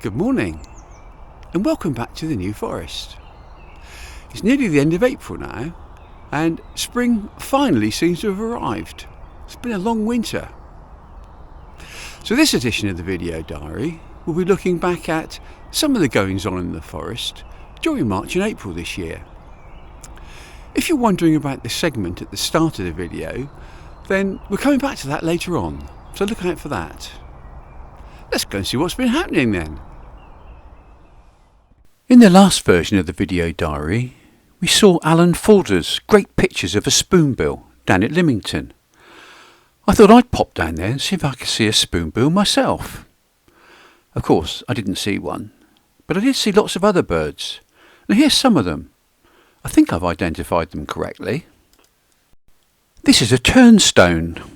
Good morning and welcome back to the New Forest. It's nearly the end of April now and spring finally seems to have arrived. It's been a long winter. So this edition of the video diary will be looking back at some of the goings on in the forest during March and April this year. If you're wondering about the segment at the start of the video, then we're coming back to that later on, so look out for that. Let's go and see what's been happening then. In the last version of the video diary, we saw Alan Falder's great pictures of a spoonbill down at Lymington. I thought I'd pop down there and see if I could see a spoonbill myself. Of course, I didn't see one, but I did see lots of other birds. And here's some of them. I think I've identified them correctly. This is a turnstone.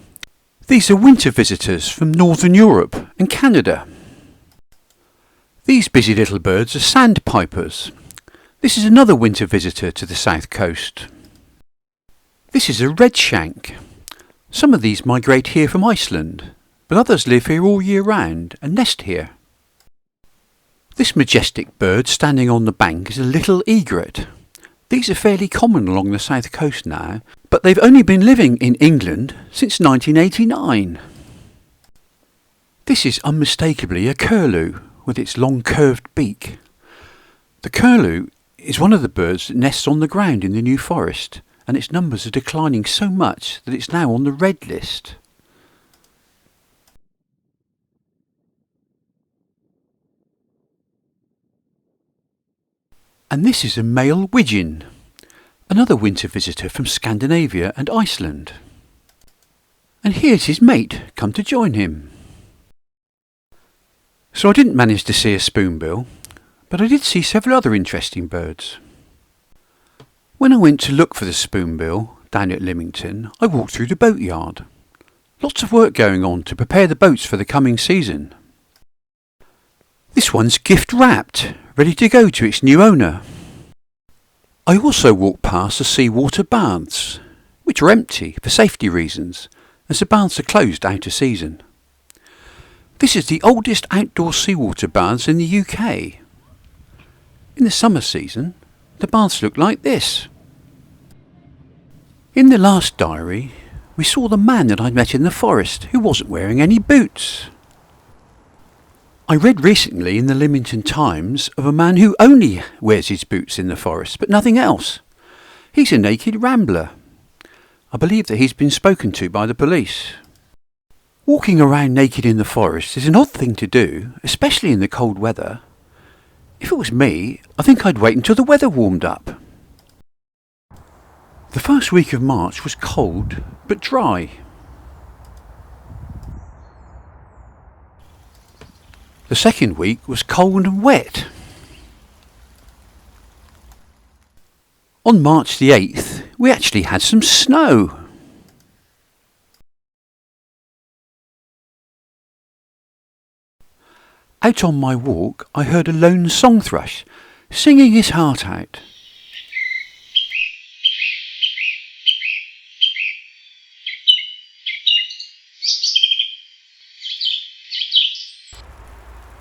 These are winter visitors from Northern Europe and Canada. These busy little birds are sandpipers. This is another winter visitor to the south coast. This is a redshank. Some of these migrate here from Iceland, but others live here all year round and nest here. This majestic bird standing on the bank is a little egret. These are fairly common along the south coast now, but they've only been living in England since 1989. This is unmistakably a curlew with its long curved beak. The curlew is one of the birds that nests on the ground in the New Forest, and its numbers are declining so much that it's now on the red list. And this is a male widgeon, another winter visitor from Scandinavia and Iceland. And here's his mate come to join him. So I didn't manage to see a spoonbill, but I did see several other interesting birds. When I went to look for the spoonbill down at Lymington, I walked through the boatyard. Lots of work going on to prepare the boats for the coming season. This one's gift wrapped, ready to go to its new owner. I also walked past the seawater baths, which are empty for safety reasons, as the baths are closed out of season. This is the oldest outdoor seawater baths in the UK. In the summer season, the baths look like this. In the last diary, we saw the man that I'd met in the forest who wasn't wearing any boots. I read recently in the Lymington Times of a man who only wears his boots in the forest, but nothing else. He's a naked rambler. I believe that he's been spoken to by the police. Walking around naked in the forest is an odd thing to do, especially in the cold weather. If it was me, I think I'd wait until the weather warmed up. The first week of March was cold but dry. The second week was cold and wet. On March the 8th, we actually had some snow. Out on my walk, I heard a lone song thrush, singing his heart out.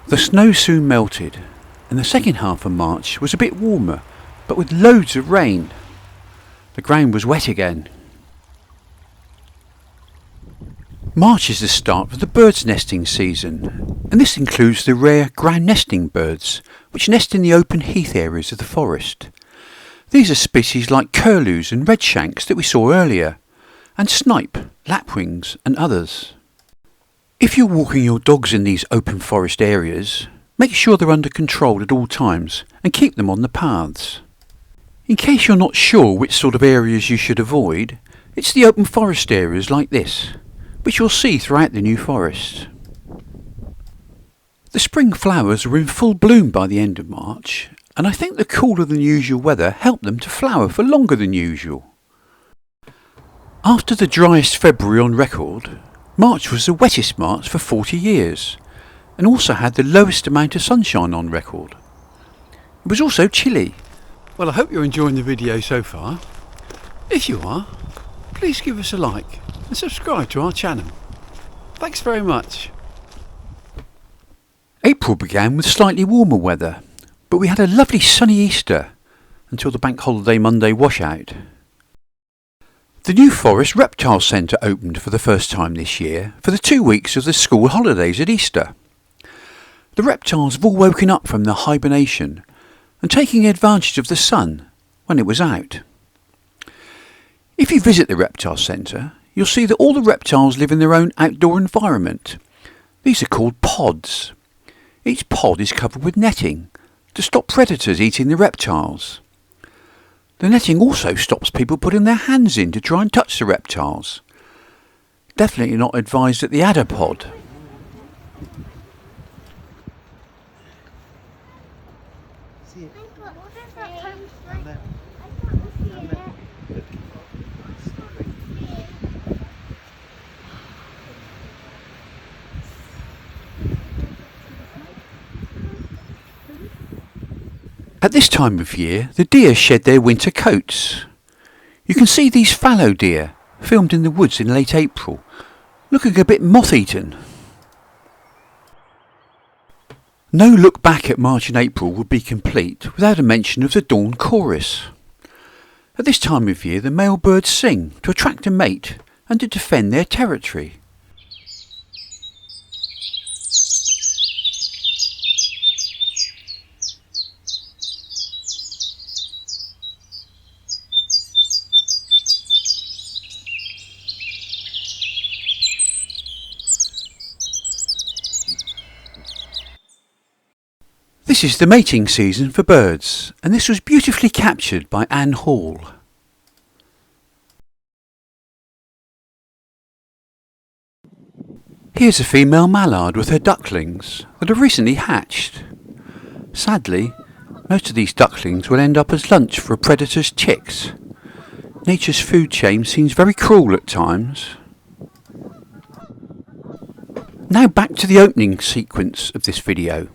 The snow soon melted, and the second half of March was a bit warmer, but with loads of rain. The ground was wet again. March is the start of the birds' nesting season, and this includes the rare ground nesting birds, which nest in the open heath areas of the forest. These are species like curlews and redshanks that we saw earlier, and snipe, lapwings and others. If you're walking your dogs in these open forest areas, make sure they're under control at all times and keep them on the paths. In case you're not sure which sort of areas you should avoid, it's the open forest areas like this, which you'll see throughout the New Forest. The spring flowers are in full bloom by the end of March, and I think the cooler than usual weather helped them to flower for longer than usual. After the driest February on record, March was the wettest March for 40 years, and also had the lowest amount of sunshine on record. It was also chilly. Well, I hope you're enjoying the video so far. If you are, please give us a like and subscribe to our channel. Thanks very much. April began with slightly warmer weather, but we had a lovely sunny Easter until the bank holiday Monday washout. The New Forest Reptile Centre opened for the first time this year for the 2 weeks of the school holidays at Easter. The reptiles have all woken up from their hibernation and taking advantage of the sun when it was out. If you visit the Reptile Centre, you'll see that all the reptiles live in their own outdoor environment. These are called pods. Each pod is covered with netting to stop predators eating the reptiles. The netting also stops people putting their hands in to try and touch the reptiles. Definitely not advised at the adder pod. At this time of year, the deer shed their winter coats. You can see these fallow deer, filmed in the woods in late April, looking a bit moth-eaten. No look back at March and April would be complete without a mention of the dawn chorus. At this time of year, the male birds sing to attract a mate and to defend their territory. This is the mating season for birds, and this was beautifully captured by Anne Hall. Here's a female mallard with her ducklings that have recently hatched. Sadly, most of these ducklings will end up as lunch for a predator's chicks. Nature's food chain seems very cruel at times. Now back to the opening sequence of this video.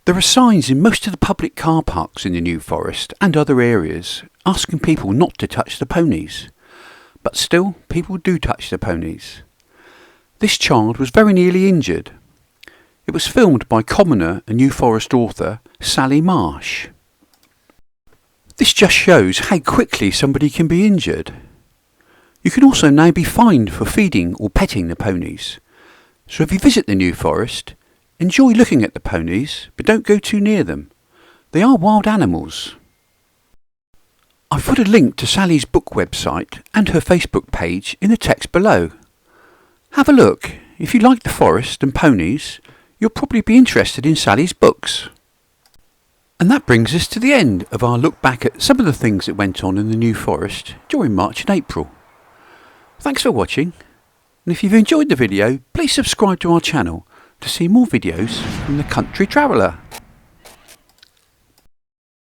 There are signs in most of the public car parks in the New Forest and other areas asking people not to touch the ponies. But still, people do touch the ponies. This child was very nearly injured. It was filmed by commoner and New Forest author Sally Marsh. This just shows how quickly somebody can be injured. You can also now be fined for feeding or petting the ponies. So if you visit the New Forest, enjoy looking at the ponies, but don't go too near them. They are wild animals. I've put a link to Sally's book website and her Facebook page in the text below. Have a look. If you like the forest and ponies, you'll probably be interested in Sally's books. And that brings us to the end of our look back at some of the things that went on in the New Forest during March and April. Thanks for watching, and if you've enjoyed the video, please subscribe to our channel to see more videos from the Country Traveller.